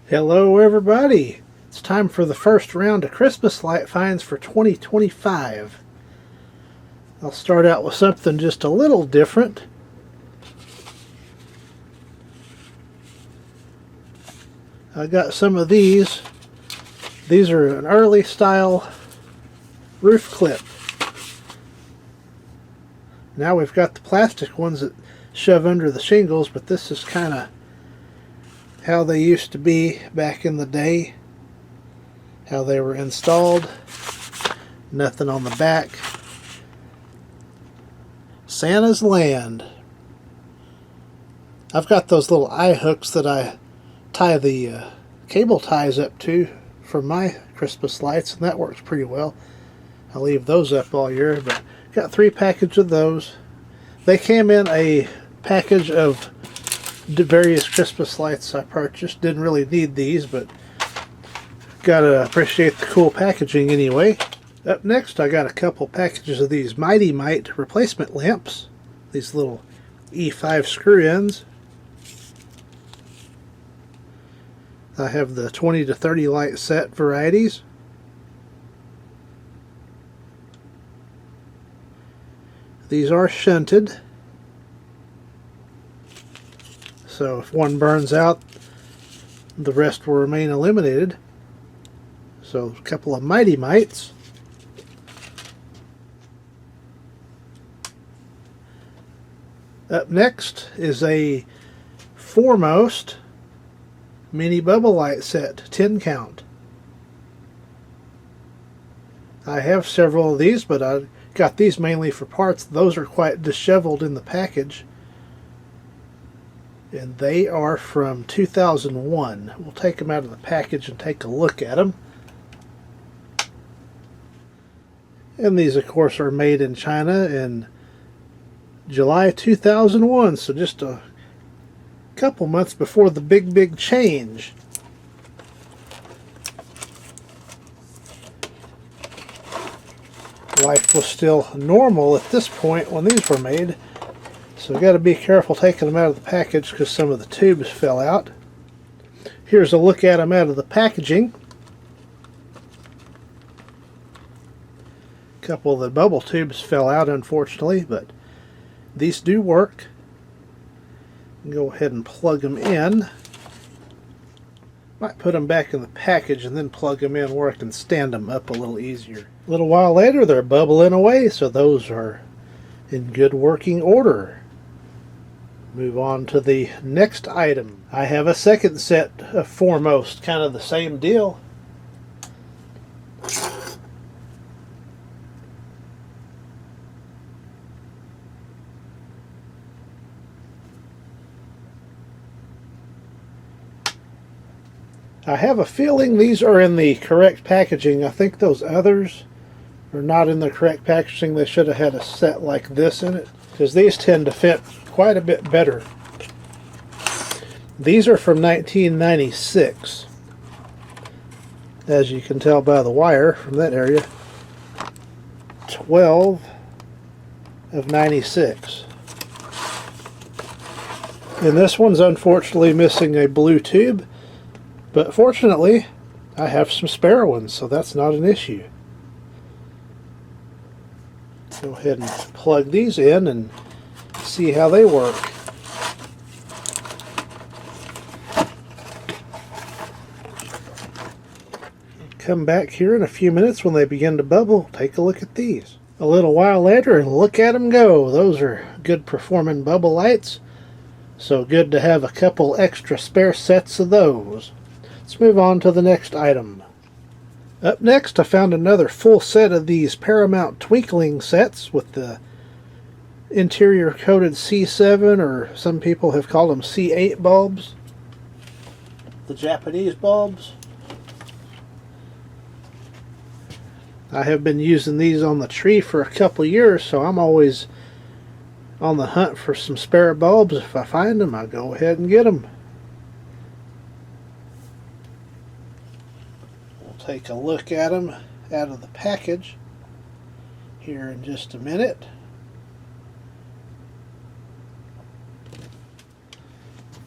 Hello everybody! It's time for the first round of Christmas light finds for 2025. I'll start out with something just a little different. I got some of these. These are an early style roof clip. Now we've got the plastic ones that shove under the shingles, but this is kind of how they used to be back in the day, how they were installed. Nothing on the back. Santa's Land. I've got those little eye hooks that I tie the cable ties up to for my Christmas lights, and that works pretty well. I leave those up all year, but got 3 packages of those. They came in a package of the various Christmas lights I purchased. Didn't really need these, but gotta appreciate the cool packaging anyway. Up next, I got a couple packages of these Mighty Mite replacement lamps. These little E5 screw-ins. I have the 20 to 30 light set varieties. These are shunted, so if one burns out, the rest will remain illuminated. So a couple of Mighty Mites. Up next is a Foremost mini bubble light set, 10 count. I have several of these, but I got these mainly for parts. Those are quite disheveled in the package, and they are from 2001. We'll take them out of the package and take a look at them. And these, of course, are made in China in July 2001, so just a couple months before the big change. Life was still normal at this point when these were made, so you got to be careful taking them out of the package because some of the tubes fell out. Here's a look at them out of the packaging. A couple of the bubble tubes fell out, unfortunately, but these do work. Go ahead and plug them in. Might put them back in the package and then plug them in where I can stand them up a little easier. A little while later, they're bubbling away, so those are in good working order. Move on to the next item. I have a second set of Foremost, kind of the same deal. I have a feeling these are in the correct packaging. I think those others are not in the correct packaging. They should have had a set like this in it, because these tend to fit quite a bit better. These are from 1996, as you can tell by the wire from that area. 12 of 96. And this one's unfortunately missing a blue tube, but fortunately I have some spare ones, so that's not an issue. Go ahead and plug these in and see how they work. Come back here in a few minutes when they begin to bubble. Take a look at these. A little while later, and look at them go. Those are good performing bubble lights, so good to have a couple extra spare sets of those. Let's move on to the next item. Up next, I found another full set of these Paramount twinkling sets with the interior coated C7, or some people have called them C8 bulbs. The Japanese bulbs. I have been using these on the tree for a couple years, so I'm always on the hunt for some spare bulbs. If I find them, I'll go ahead and get them. Take a look at them out of the package here in just a minute.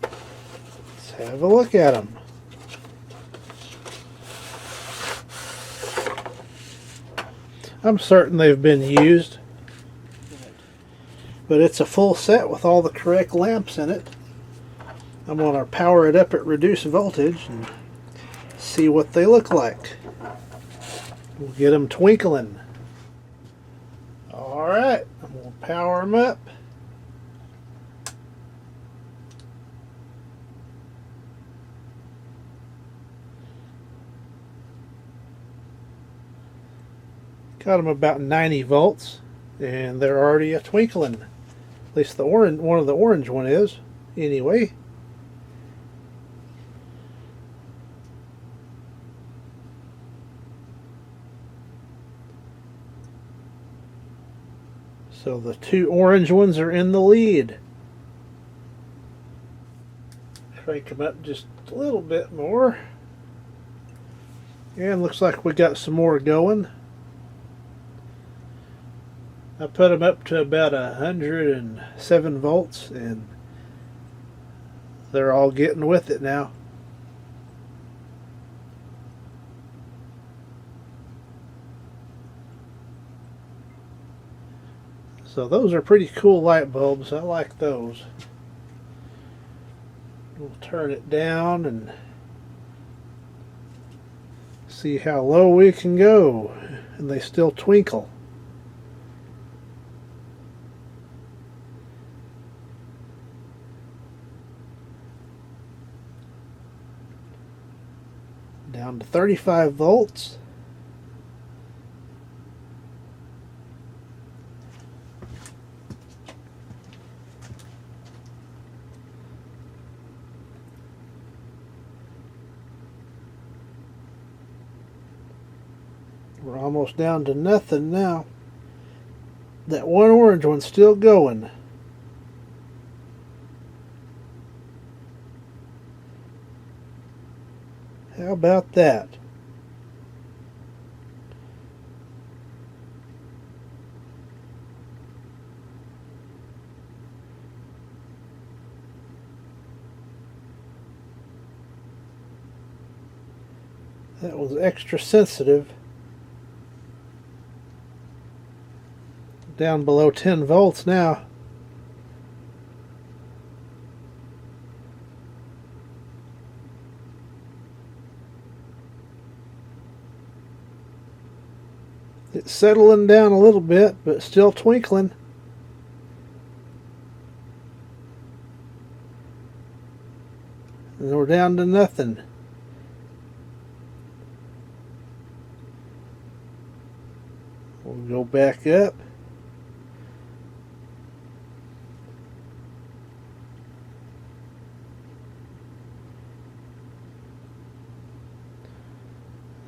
Let's have a look at them. I'm certain they've been used, but it's a full set with all the correct lamps in it. I'm going to power it up at reduced voltage and see what they look like. We'll get them twinkling. Alright, I'm going to power them up. Got them about 90 volts, and they're already a twinkling. At least the orange, one of the orange one is, anyway. So the two orange ones are in the lead. Crank them up just a little bit more. And looks like we got some more going. I put them up to about 107 volts, and they're all getting with it now. So those are pretty cool light bulbs. I like those. We'll turn it down and see how low we can go, and they still twinkle. Down to 35 volts. We're almost down to nothing now. That one orange one's still going. How about that? That was extra sensitive. Down below 10 volts now. It's settling down a little bit, but still twinkling. And we're down to nothing. We'll go back up.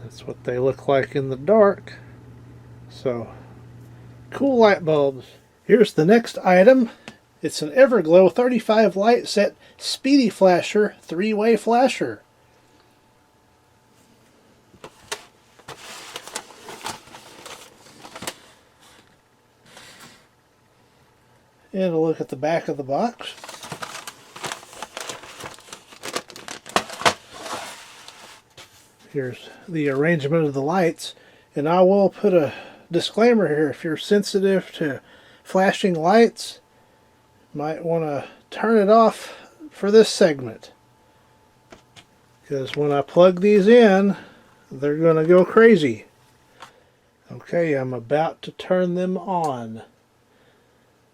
That's what they look like in the dark. So, cool light bulbs. Here's the next item. It's an Everglow 35 light set speedy flasher, 3-way flasher. And a look at the back of the box. Here's the arrangement of the lights, and I will put a disclaimer here. If you're sensitive to flashing lights, you might want to turn it off for this segment, because when I plug these in, they're going to go crazy. Okay, I'm about to turn them on.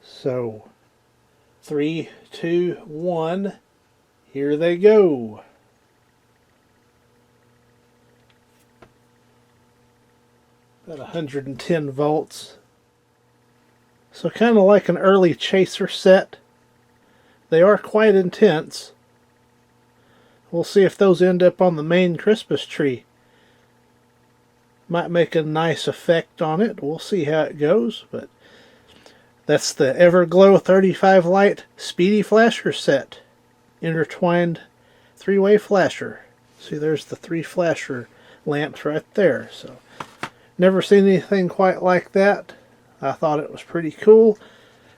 So 3, 2, 1, here they go. About 110 volts. So kind of like an early chaser set. They are quite intense. We'll see if those end up on the main Christmas tree. Might make a nice effect on it. We'll see how it goes. But that's the Everglow 35 light speedy flasher set. Intertwined 3-way flasher. See, there's the 3 flasher lamps right there. So never seen anything quite like that. I thought it was pretty cool.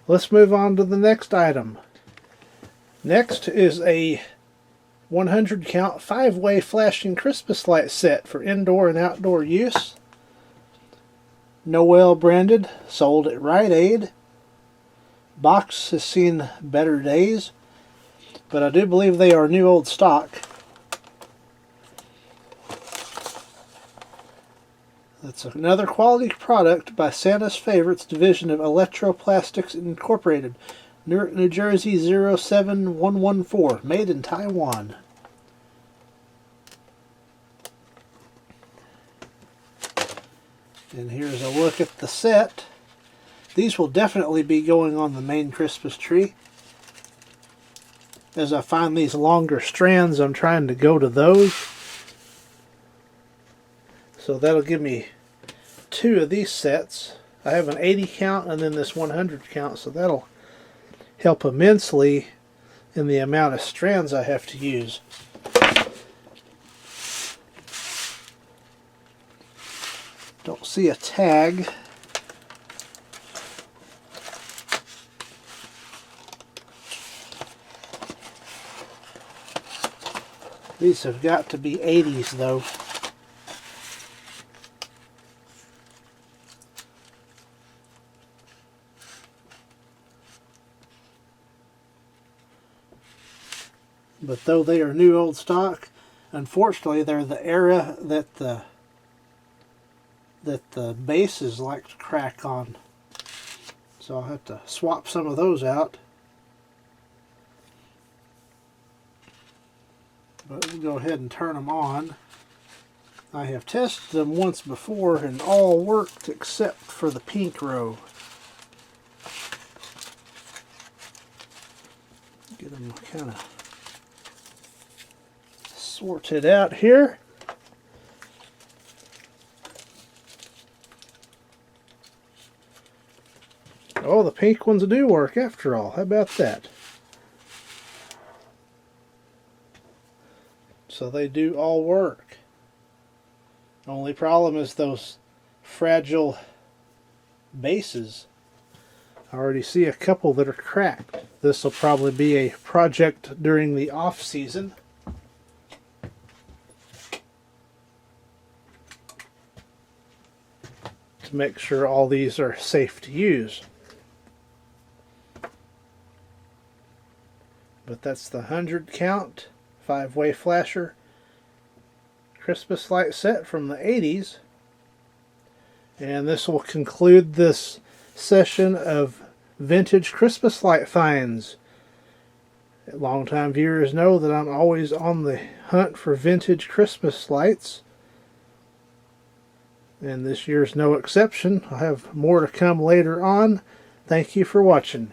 Let's move on to the next item. Next is a 100 count 5-way flashing Christmas light set for indoor and outdoor use. Noel branded, sold at Rite Aid. Box has seen better days, but I do believe they are new old stock. That's another quality product by Santa's Favorites division of Electroplastics Incorporated, Newark, New Jersey 07114, made in Taiwan. And here's a look at the set. These will definitely be going on the main Christmas tree. As I find these longer strands, I'm trying to go to those. So that'll give me 2 of these sets. I have an 80 count and then this 100 count, so that'll help immensely in the amount of strands I have to use. Don't see a tag. These have got to be 80s though. But though they are new old stock, unfortunately they're the era that the bases like to crack on. So I'll have to swap some of those out. But we'll go ahead and turn them on. I have tested them once before and all worked except for the pink row. Get them kind of sorted out here. Oh, the pink ones do work after all. How about that? So they do all work. Only problem is those fragile bases. I already see a couple that are cracked. This will probably be a project during the off season. To make sure all these are safe to use. But that's the 100 count 5-way flasher Christmas light set from the 80s. And this will conclude this session of vintage Christmas light finds. Longtime viewers know that I'm always on the hunt for vintage Christmas lights. And this year's no exception. I'll have more to come later on. Thank you for watching.